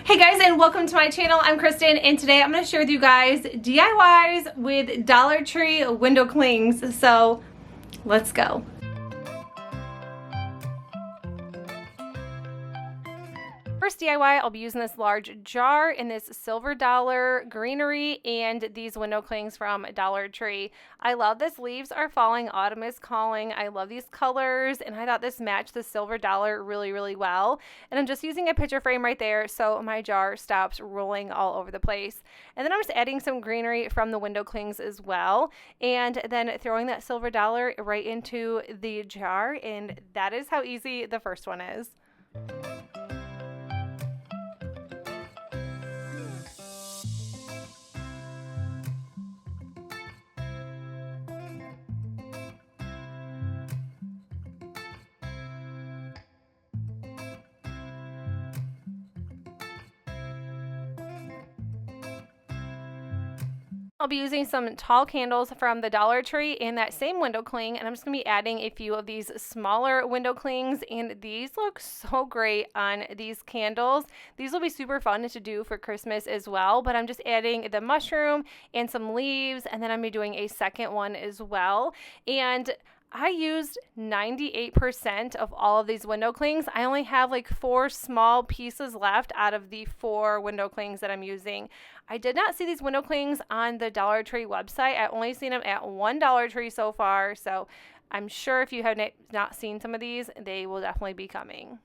Hey guys, and welcome to my channel. I'm Kristen, and today I'm going to share with you guys DIYs with Dollar Tree window clings. So let's go. First DIY, I'll be using this large jar in this silver dollar greenery and these window clings from Dollar Tree. I love this. Leaves are falling, autumn is calling. I love these colors, and I thought this matched the silver dollar really well. And I'm just using a picture frame right there so my jar stops rolling all over the place. And then I'm just adding some greenery from the window clings as well, and then throwing that silver dollar right into the jar, and that is how easy the first one is. I'll be using some tall candles from the Dollar Tree and that same window cling, and I'm just going to be adding a few of these smaller window clings, and these look so great on these candles. These will be super fun to do for Christmas as well, but I'm just adding the mushroom and some leaves, and then I'm going to be doing a second one as well. And I used 98% of all of these window clings. I only have like 4 small pieces left out of the 4 window clings that I'm using. I did not see these window clings on the Dollar Tree website. I only seen them at one Dollar Tree so far, so I'm sure if you have not seen some of these, they will definitely be coming.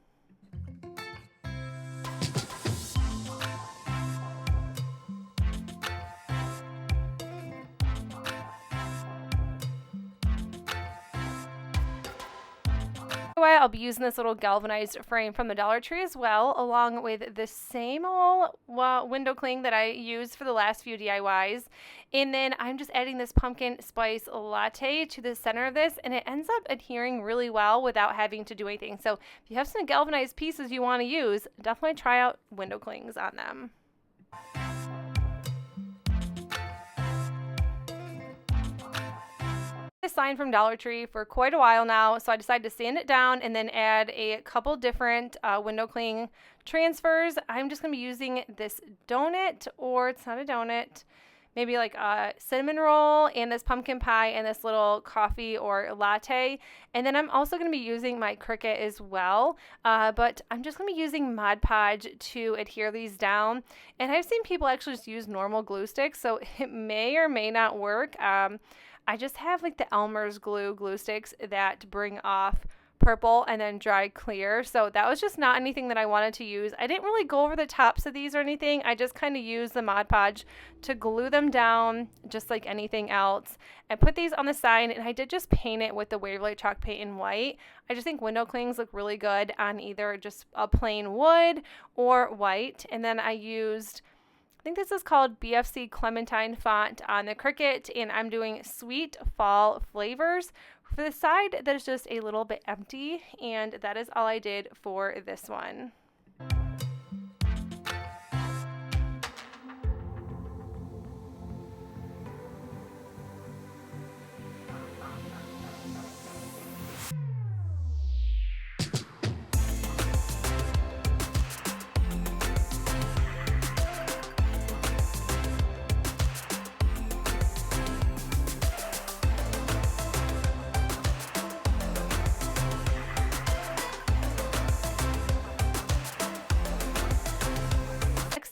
I'll be using this little galvanized frame from the Dollar Tree as well, along with the same old window cling that I used for the last few DIYs. And then I'm just adding this pumpkin spice latte to the center of this, and it ends up adhering really well without having to do anything. So if you have some galvanized pieces you want to use, definitely try out window clings on them. This sign from Dollar Tree for quite a while now, so I decided to sand it down and then add a couple different window cling transfers. I'm just going to be using this donut, or it's not a donut, maybe like a cinnamon roll, and this pumpkin pie, and this little coffee or latte. And then I'm also going to be using my Cricut as well, but I'm just going to be using Mod Podge to adhere these down. And I've seen people actually just use normal glue sticks, so it may or may not work. I just have like the Elmer's glue sticks that bring off purple and then dry clear. So that was just not anything that I wanted to use. I didn't really go over the tops of these or anything. I just kind of used the Mod Podge to glue them down just like anything else. I put these on the side, and I did just paint it with the Waverly chalk paint in white. I just think window clings look really good on either just a plain wood or white. And then I used, I think this is called BFC Clementine font on the Cricut, and I'm doing Sweet Fall Flavors for the side that is just a little bit empty, and that is all I did for this one.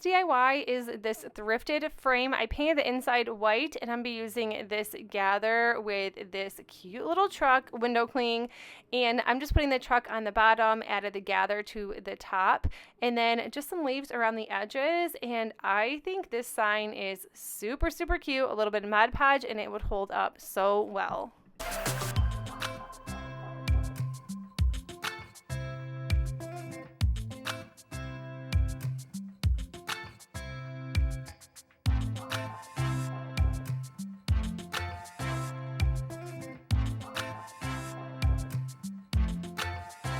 DIY is this thrifted frame. I painted the inside white, and I'm going to be using this gather with this cute little truck window cling, and I'm just putting the truck on the bottom, added the gather to the top, and then just some leaves around the edges. And I think this sign is super cute. A little bit of Mod Podge and it would hold up so well.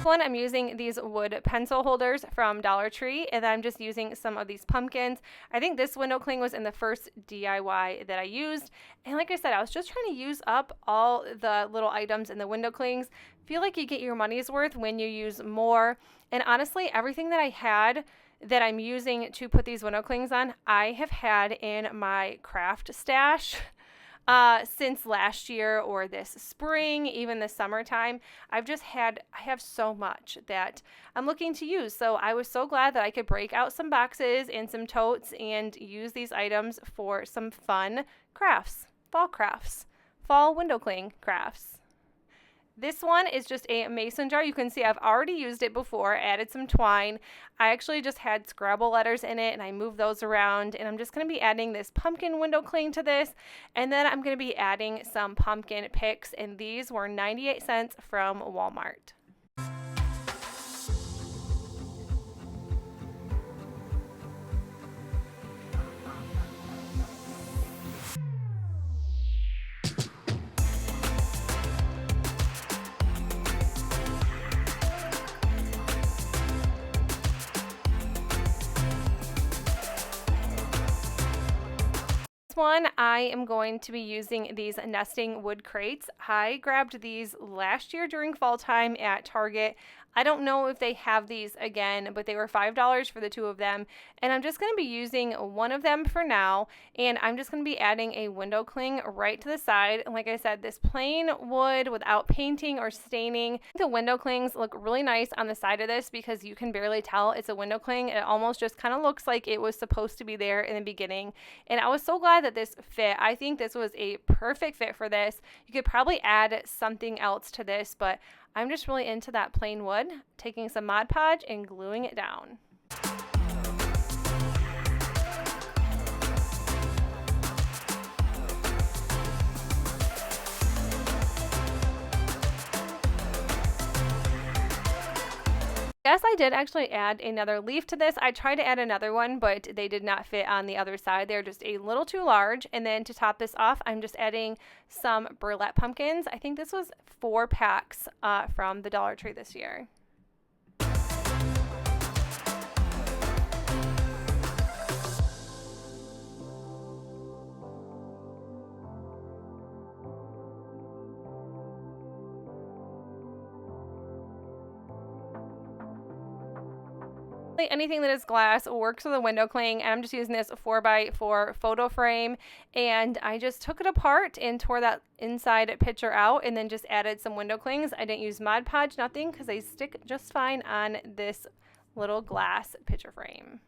One, I'm using these wood pencil holders from Dollar Tree, and I'm just using some of these pumpkins. I think this window cling was in the first DIY that I used, and like I said, I was just trying to use up all the little items in the window clings. Feel like you get your money's worth when you use more, and honestly, everything that I had that I'm using to put these window clings on, I have had in my craft stash since last year or this spring, even the summertime. I have so much that I'm looking to use. So I was so glad that I could break out some boxes and some totes and use these items for some fun crafts, fall window cling crafts. This one is just a mason jar. You can see I've already used it before, added some twine. I actually just had Scrabble letters in it and I moved those around, and I'm just going to be adding this pumpkin window cling to this, and then I'm going to be adding some pumpkin picks, and these were 98 cents from Walmart. One, I am going to be using these nesting wood crates. I grabbed these last year during fall time at Target. I don't know if they have these again, but they were $5 for the two of them. And I'm just going to be using one of them for now. And I'm just going to be adding a window cling right to the side. And like I said, this plain wood without painting or staining. The window clings look really nice on the side of this because you can barely tell it's a window cling. It almost just kind of looks like it was supposed to be there in the beginning. And I was so glad that this fit. I think this was a perfect fit for this. You could probably add something else to this, but I'm just really into that plain wood, taking some Mod Podge and gluing it down. Yes, I did actually add another leaf to this. I tried to add another one, but they did not fit on the other side. They're just a little too large. And then to top this off, I'm just adding some burlap pumpkins. I think this was 4 packs from the Dollar Tree this year. Anything that is glass works with a window cling, and I'm just using this 4x4 photo frame, and I just took it apart and tore that inside picture out and then just added some window clings. I didn't use Mod Podge, nothing, because they stick just fine on this little glass picture frame.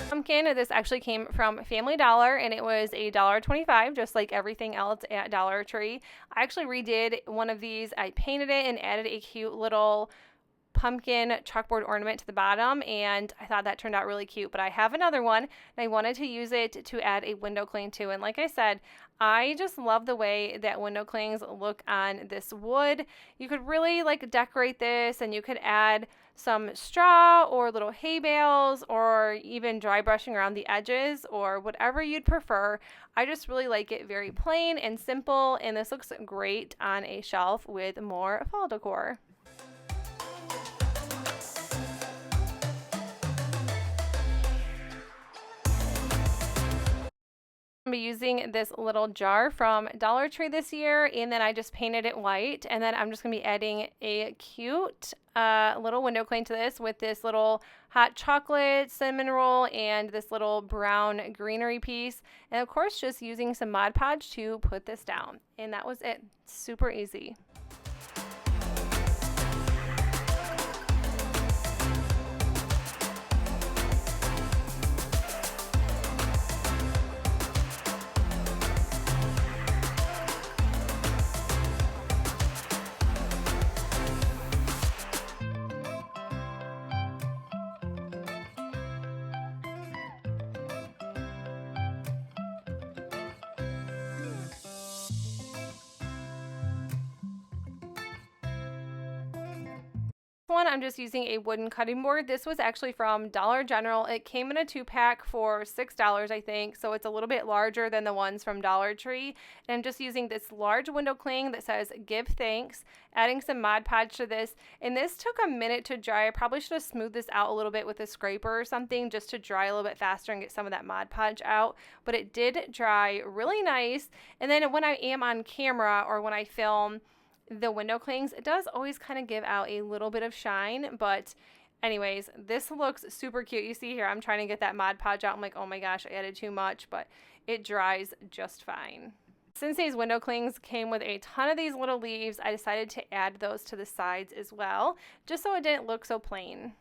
Pumpkin, this actually came from Family Dollar, and it was $1.25, just like everything else at Dollar Tree. I actually redid one of these. I painted it and added a cute little pumpkin chalkboard ornament to the bottom, and I thought that turned out really cute. But I have another one, and I wanted to use it to add a window cling too. And like I said, I just love the way that window clings look on this wood. You could really like decorate this, and you could add some straw or little hay bales or even dry brushing around the edges or whatever you'd prefer. I just really like it very plain and simple, and this looks great on a shelf with more fall decor. I'm going to be using this little jar from Dollar Tree this year, and then I just painted it white, and then I'm just going to be adding a cute little window cling to this with this little hot chocolate cinnamon roll and this little brown greenery piece, and of course just using some Mod Podge to put this down. And that was it. Super easy. One, I'm just using a wooden cutting board. This was actually from Dollar General. It came in a 2-pack for $6, I think, so it's a little bit larger than the ones from Dollar Tree. And I'm just using this large window cling that says "Give Thanks," adding some Mod Podge to this. And this took a minute to dry. I probably should have smoothed this out a little bit with a scraper or something just to dry a little bit faster and get some of that Mod Podge out. But it did dry really nice. And then when I am on camera or when I film the window clings, it does always kind of give out a little bit of shine, but anyways, this looks super cute. You see here, I'm trying to get that Mod Podge out. I'm like, oh my gosh, I added too much, but it dries just fine. Since these window clings came with a ton of these little leaves, I decided to add those to the sides as well, just so it didn't look so plain.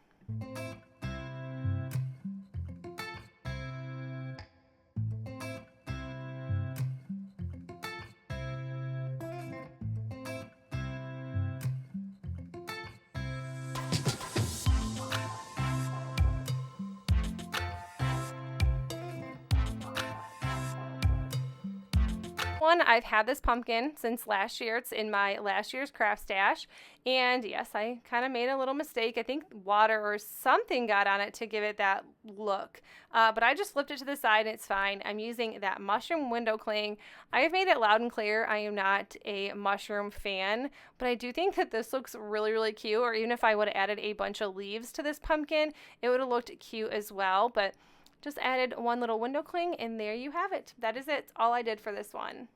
One, I've had this pumpkin since last year. It's in my last year's craft stash, and yes, I kind of made a little mistake. I think water or something got on it to give it that look, but I just flipped it to the side and it's fine. I'm using that mushroom window cling. I have made it loud and clear I am not a mushroom fan, but I do think that this looks really, really cute, or even if I would have added a bunch of leaves to this pumpkin, it would have looked cute as well. But just added one little window cling and there you have it. That is it. All I did for this one.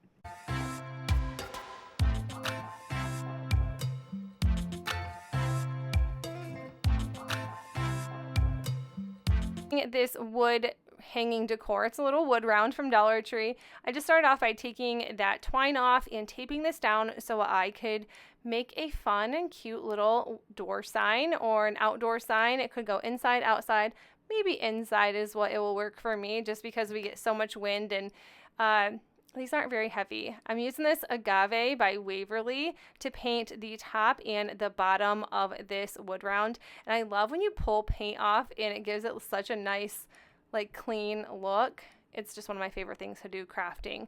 This wood hanging decor. It's a little wood round from Dollar Tree. I just started off by taking that twine off and taping this down so I could make a fun and cute little door sign or an outdoor sign. It could go inside, outside. Maybe inside is what it will work for me, just because we get so much wind, and these aren't very heavy. I'm using this Agave by Waverly to paint the top and the bottom of this wood round. And I love when you pull paint off and it gives it such a nice, like, clean look. It's just one of my favorite things to do crafting,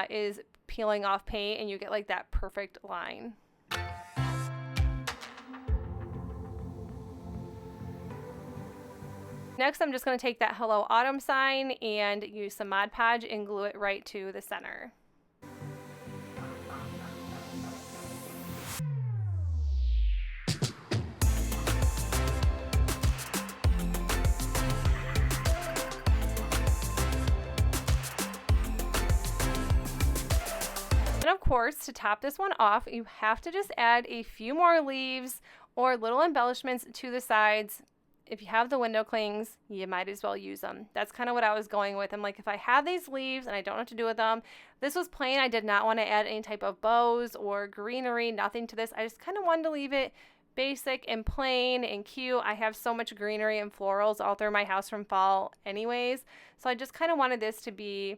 is peeling off paint and you get like that perfect line. Next, I'm just going to take that Hello Autumn sign and use some Mod Podge and glue it right to the center. And of course, to top this one off, you have to just add a few more leaves or little embellishments to the sides. If you have the window clings, you might as well use them. That's kind of what I was going with. I'm like, if I have these leaves and I don't know what to do with them, this was plain. I did not want to add any type of bows or greenery, nothing to this. I just kind of wanted to leave it basic and plain and cute. I have so much greenery and florals all through my house from fall anyways. So I just kind of wanted this to be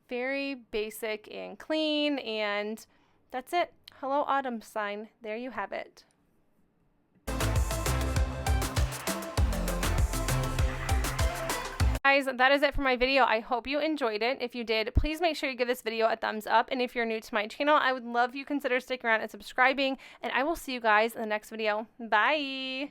very basic and clean, and that's it. Hello Autumn sign. There you have it. Guys, that is it for my video. I hope you enjoyed it. If you did, please make sure you give this video a thumbs up. And if you're new to my channel, I would love if you consider sticking around and subscribing. And I will see you guys in the next video. Bye!